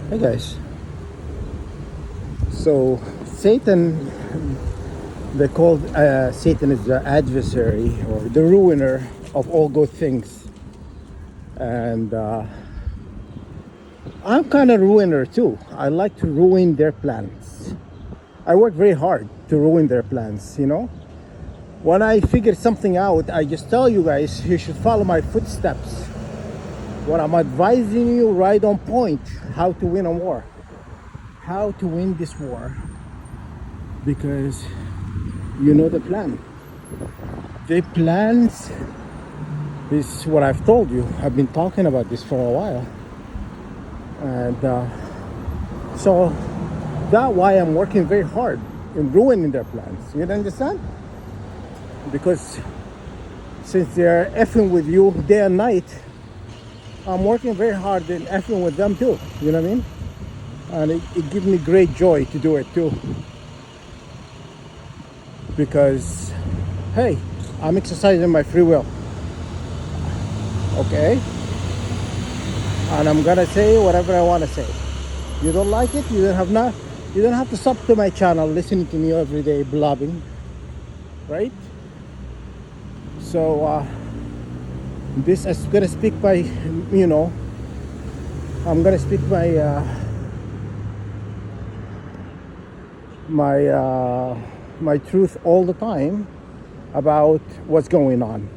Hey guys, so Satan, they call Satan is the adversary or the ruiner of all good things, and I'm kind of ruiner too. I like to ruin their plans. I work very hard to ruin their plans. When I figure something out, I just tell you guys you should follow my footsteps. When I'm advising you right on point how to win a war, how to win this war, because you know the plan. The plans is what I've told you. I've been talking about this for a while, and so that's why I'm working very hard in ruining their plans. You understand? Because since they're effing with you day and night, I'm working very hard in effing with them too. You know what I mean? And it gives me great joy to do it too. Because, hey, I'm exercising my free will. Okay? And I'm gonna say whatever I wanna say. You don't like it, you don't have to sub to my channel listening to me every day blabbing. Right? So this is gonna speak by, I'm gonna speak my truth all the time about what's going on,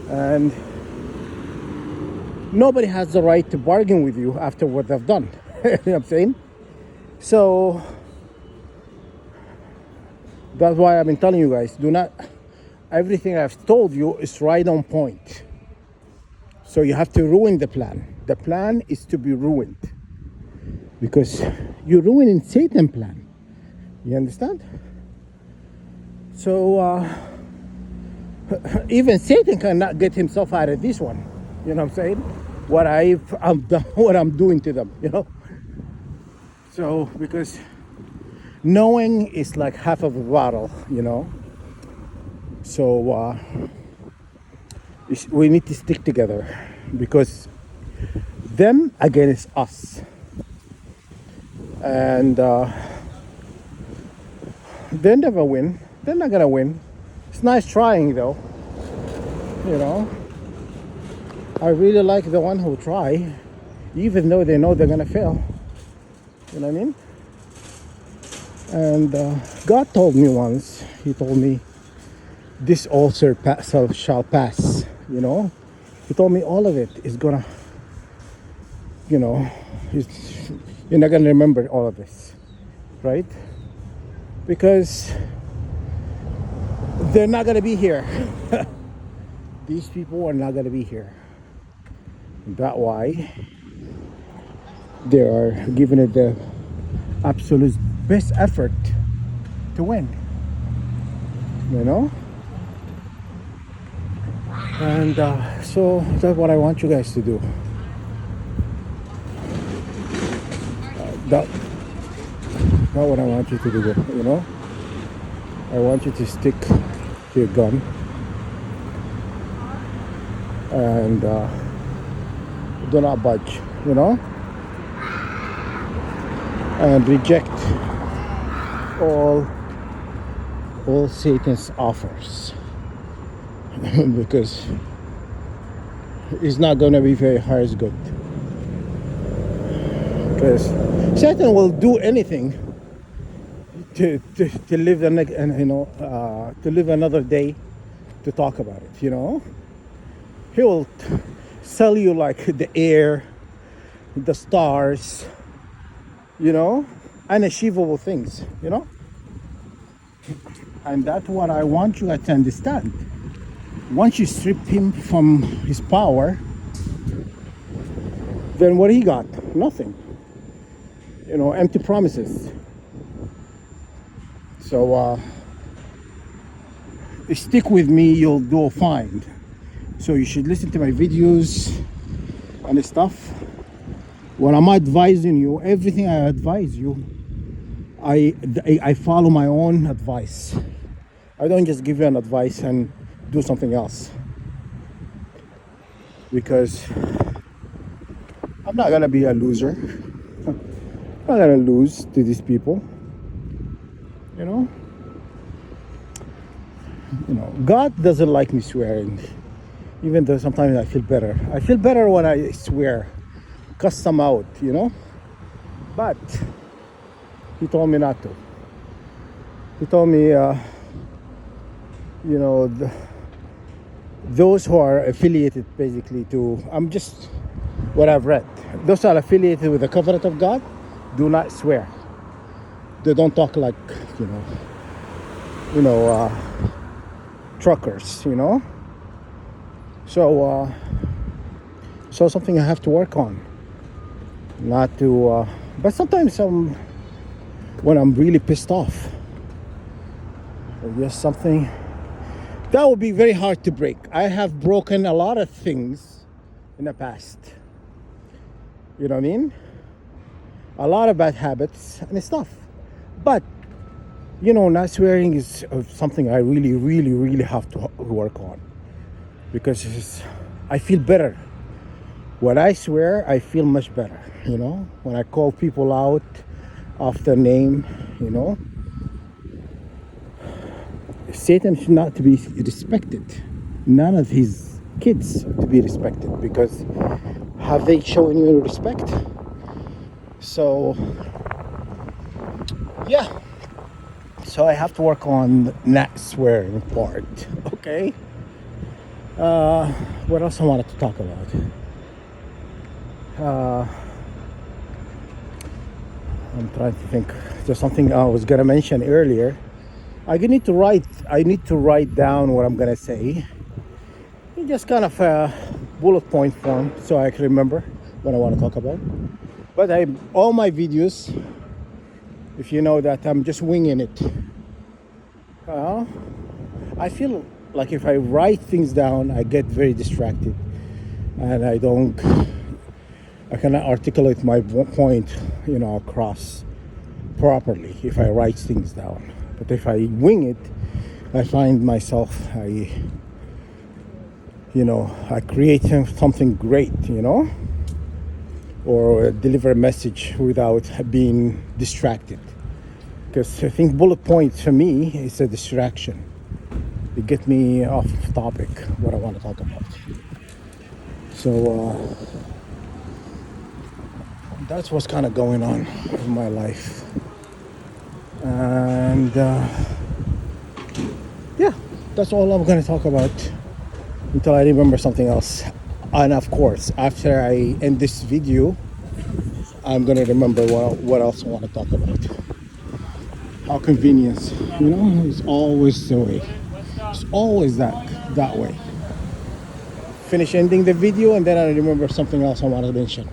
and nobody has the right to bargain with you after what they've done. You know what I'm saying? So that's why I've been telling you guys, do not, everything I've told you is right on point. So you have to ruin the plan. The plan is to be ruined, because you're ruining Satan's plan. You understand? So even Satan cannot get himself out of this one. You know what I'm saying? What I'm doing to them. So because knowing is like half of a bottle. So we need to stick together, because them against us, and they never win. They're not gonna win. It's nice trying though. I really like the one who try, even though they know they're gonna fail. You know what I mean? And God told me once. He told me, "This also shall pass." He told me all of it is gonna. You're not gonna remember all of this, right? Because they're not gonna be here. These people are not gonna be here. That's why they are giving it the absolute best effort to win. And so that's what I want you guys to do. That's what I want you to do. I want you to stick to your gun and do not budge, and reject all Satan's offers, because it's not going to be very hard as good. Because Satan will do anything to live to live another day to talk about it. He will sell you like the air, the stars, unachievable things. And that's what I want you to understand. Once you strip him from his power, then what he got? Nothing. Empty promises. So stick with me, you'll do fine. So you should listen to my videos and stuff. When I'm advising you, everything I advise you, I follow my own advice. I don't just give you an advice and do something else, because I'm not gonna be a loser. I'm not gonna lose to these people. You know, God doesn't like me swearing. Even though sometimes I feel better. I feel better when I swear, cuss them out. But He told me not to. He told me, you know, those who are affiliated basically to, I'm just what I've read. Those are affiliated with the covenant of God do not swear. They don't talk like, you know, you know, truckers, So, so something I have to work on. Not to, but sometimes when I'm really pissed off, or just something that would be very hard to break. I have broken a lot of things in the past. You know what I mean? A lot of bad habits and stuff. But not swearing is something I really, really, really have to work on, because I feel better when I swear. I feel much better. When I call people out of their name. Satan should not to be respected. None of his kids to be respected, because have they shown you respect? So yeah. So I have to work on not swearing part. Okay. What else I wanted to talk about? I'm trying to think. There's something I was gonna mention earlier. I need to write down what I'm gonna say in just kind of a bullet point form, so I can remember what I want to talk about. But all my videos, if you know that I'm just winging it. I feel like if I write things down, I get very distracted, and I cannot articulate my point, across properly if I write things down. But if I wing it, I find myself, I create something great, or deliver a message without being distracted. Because I think bullet points for me is a distraction. It gets me off topic, what I want to talk about. So that's what's kind of going on in my life. And yeah, that's all I'm going to talk about until I remember something else. And of course, after I end this video, I'm going to remember what else I want to talk about. How convenience, is always the way. It's always that way. Finish ending the video, and then I remember something else I want to mention.